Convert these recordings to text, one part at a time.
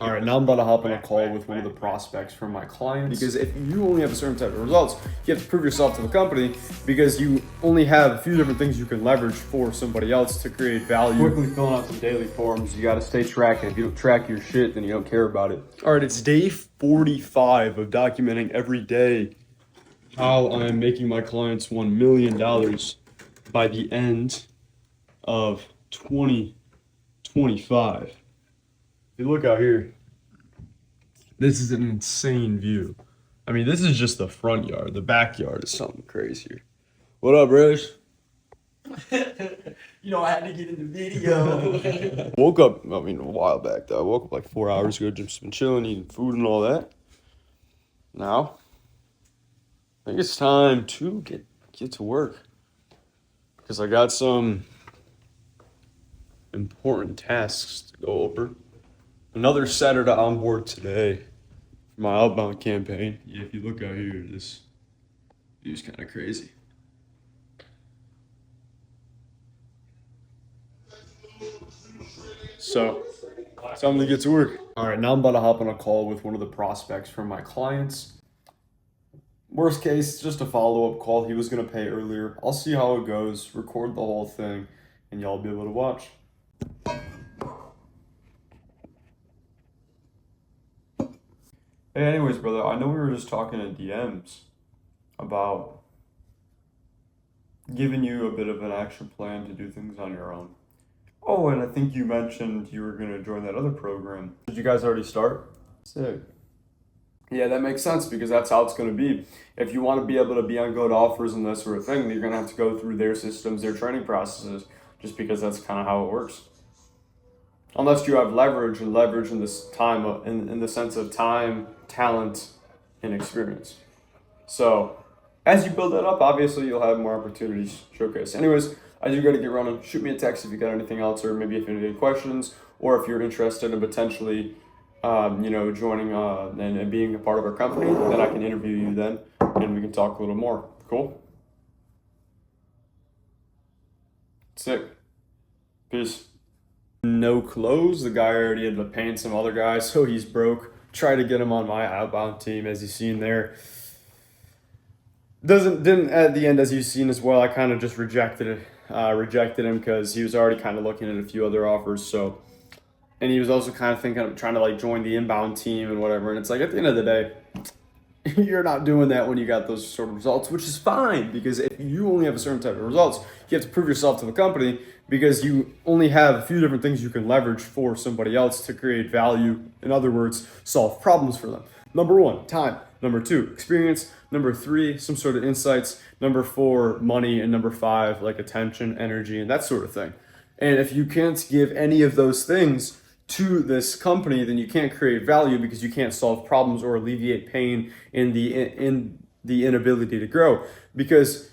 All right, now I'm about to hop on a call with one of the prospects from my clients because if you only have a certain type of results, you have to prove yourself to the company because you only have a few different things you can leverage for somebody else to create value. Quickly filling out some daily forms. You got to stay tracking. If you don't track your shit, then you don't care about it. All right, it's day 45 of documenting every day how I'm making my clients $1 million by the end of 2025. If you look out here, this is an insane view. I mean, this is just the front yard. The backyard is something crazier. What up, Rich? You know, I had to get in the video. Woke up, I mean, a while back though. I woke up like 4 hours ago, just been chilling, eating food and all that. Now, I think it's time to get to work. Because I got some important tasks to go over. Another setter to onboard today for my outbound campaign. Yeah, if you look out here, this view's kind of crazy. So, time to get to work. All right, now I'm about to hop on a call with one of the prospects from my clients. Worst case, just a follow-up call. He was gonna pay earlier. I'll see how it goes, record the whole thing, and y'all be able to watch. Hey, anyways, brother, I know we were just talking in DMs about giving you a bit of an action plan to do things on your own. Oh, and I think you mentioned you were going to join that other program. Did you guys already start? Sick. Yeah, that makes sense because that's how it's going to be. If you want to be able to be on good offers and that sort of thing, you're going to have to go through their systems, their training processes, just because that's kind of how it works. Unless you have leverage in this time, in the sense of time, talent, and experience. So, as you build that up, obviously you'll have more opportunities to showcase. Anyways, I do got to get running. Shoot me a text if you got anything else, or maybe if you have any questions, or if you're interested in potentially, joining and being a part of our company. Then I can interview you then, and we can talk a little more. Cool. Sick. Peace. No clothes. The guy already had to pay some other guy, so he's broke. Try to get him on my outbound team, as you've seen there. Didn't at the end, as you've seen as well. I kind of just rejected him because he was already kind of looking at a few other offers. So, and he was also kind of thinking of trying to like join the inbound team and whatever. And it's like at the end of the day, you're not doing that when you got those sort of results, which is fine because if you only have a certain type of results, you have to prove yourself to the company because you only have a few different things you can leverage for somebody else to create value. In other words, solve problems for them. Number 1, time. Number 2, experience. Number 3, some sort of insights. Number 4, money. And number 5, like attention, energy, and that sort of thing. And if you can't give any of those things to this company, then you can't create value because you can't solve problems or alleviate pain in the inability to grow. Because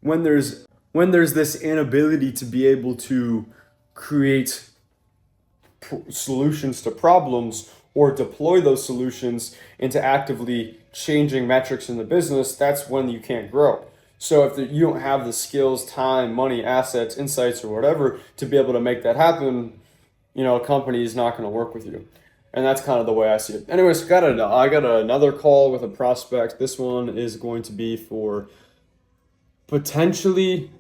when there's this inability to be able to create solutions to problems or deploy those solutions into actively changing metrics in the business, that's when you can't grow. So if you don't have the skills, time, money, assets, insights, or whatever to be able to make that happen, a company is not going to work with you. And that's kind of the way I see it. Anyways, I got another call with a prospect. This one is going to be for potentially,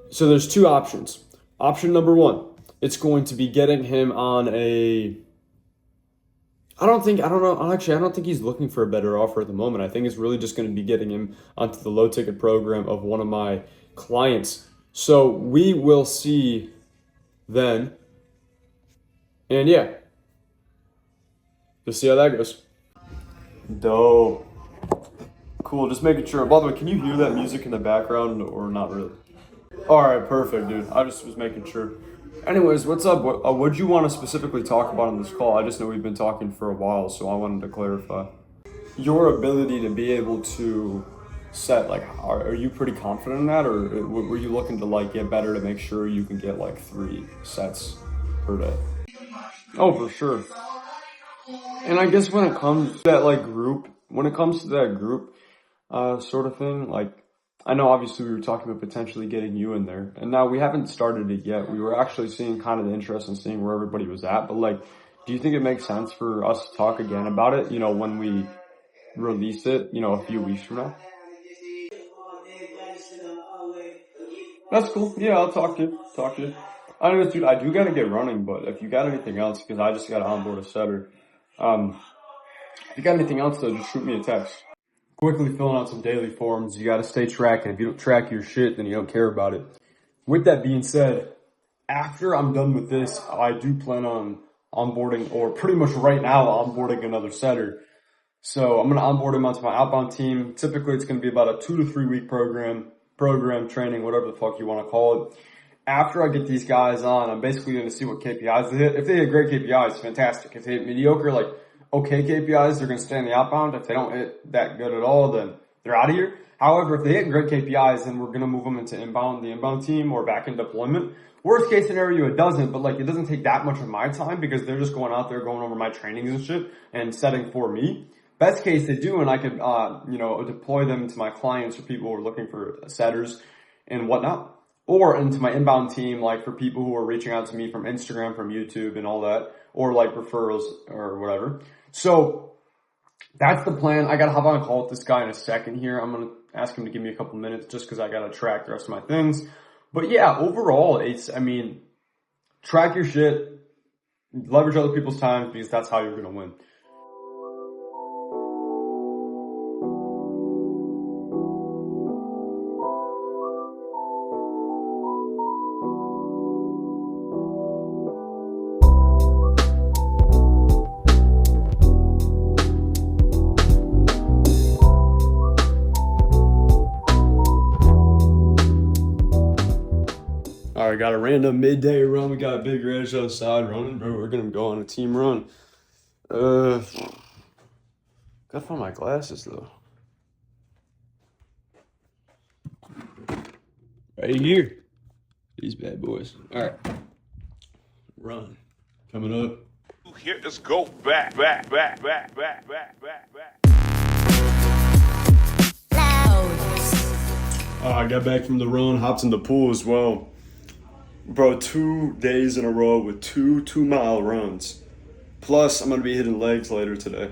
so there's 2 options. Option number 1, it's going to be getting him on I don't think he's looking for a better offer at the moment. I think it's really just going to be getting him onto the low ticket program of one of my clients. So we will see then. And yeah, just see how that goes. Dope. Cool, just making sure. By the way, can you hear that music in the background or not really? All right, perfect, dude. I just was making sure. Anyways, what's up? What do you want to specifically talk about on this call? I just know we've been talking for a while, so I wanted to clarify. Your ability to be able to set, like, are you pretty confident in that? Or were you looking to, like, get better to make sure you can get, like, 3 sets per day? Oh, for sure. And I guess when it comes to that, like, group, sort of thing, like, I know obviously we were talking about potentially getting you in there, and now we haven't started it yet. We were actually seeing kind of the interest in seeing where everybody was at, but like, do you think it makes sense for us to talk again about it, you know, when we release it, you know, a few weeks from now? That's cool. Yeah, I'll talk to you. Anyways, dude, I do gotta get running, but if you got anything else, because I just gotta onboard a setter. If you got anything else, though, just shoot me a text. Quickly filling out some daily forms. You gotta stay tracking. If you don't track your shit, then you don't care about it. With that being said, after I'm done with this, I do plan on onboarding, or pretty much right now, onboarding another setter. So I'm gonna onboard him onto my outbound team. Typically, it's gonna be about a 2 to 3 week program, training, whatever the fuck you want to call it. After I get these guys on, I'm basically going to see what KPIs they hit. If they hit great KPIs, fantastic. If they hit mediocre, like okay KPIs, they're going to stay in the outbound. If they don't hit that good at all, then they're out of here. However, if they hit great KPIs, then we're going to move them into inbound, the inbound team, or back in deployment. Worst case scenario, it doesn't, but like it doesn't take that much of my time because they're just going out there, going over my trainings and shit and setting for me. Best case they do, and I could, deploy them to my clients or people who are looking for setters and whatnot, or into my inbound team, like for people who are reaching out to me from Instagram, from YouTube and all that, or like referrals or whatever. So that's the plan. I got to hop on a call with this guy in a second here. I'm going to ask him to give me a couple minutes just because I got to track the rest of my things. But yeah, overall, track your shit, leverage other people's time because that's how you're going to win. All right, got a random midday run. We got a big Reg outside running, bro. We're gonna go on a team run. Gotta find my glasses though. Right here. These bad boys. All right. Run. Coming up. Here, let's go back. I got back from the run, hopped in the pool as well. Bro, 2 days in a row with 2 2-mile runs. Plus, I'm gonna be hitting legs later today.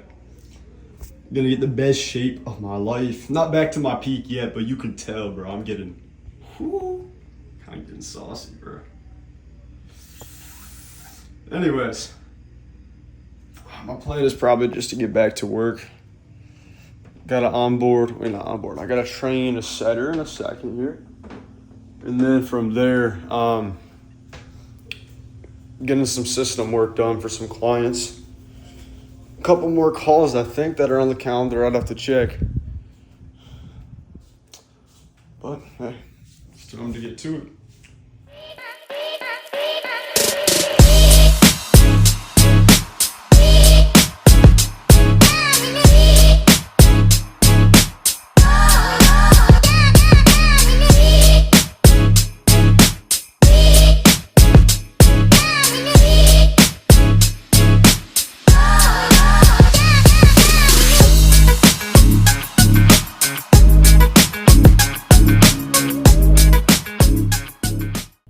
Gonna get the best shape of my life. Not back to my peak yet, but you can tell, bro. I'm getting, kind of getting saucy, bro. Anyways, my plan is probably just to get back to work. Gotta I gotta train a setter in a second here. And then from there, getting some system work done for some clients. A couple more calls, I think, that are on the calendar. I'd have to check. But, hey, it's time to get to it.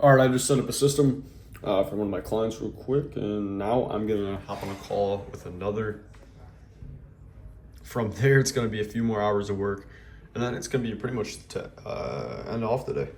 All right, I just set up a system for one of my clients real quick, and now I'm gonna hop on a call with another. From there, it's gonna be a few more hours of work, and then it's gonna be pretty much to end off the day.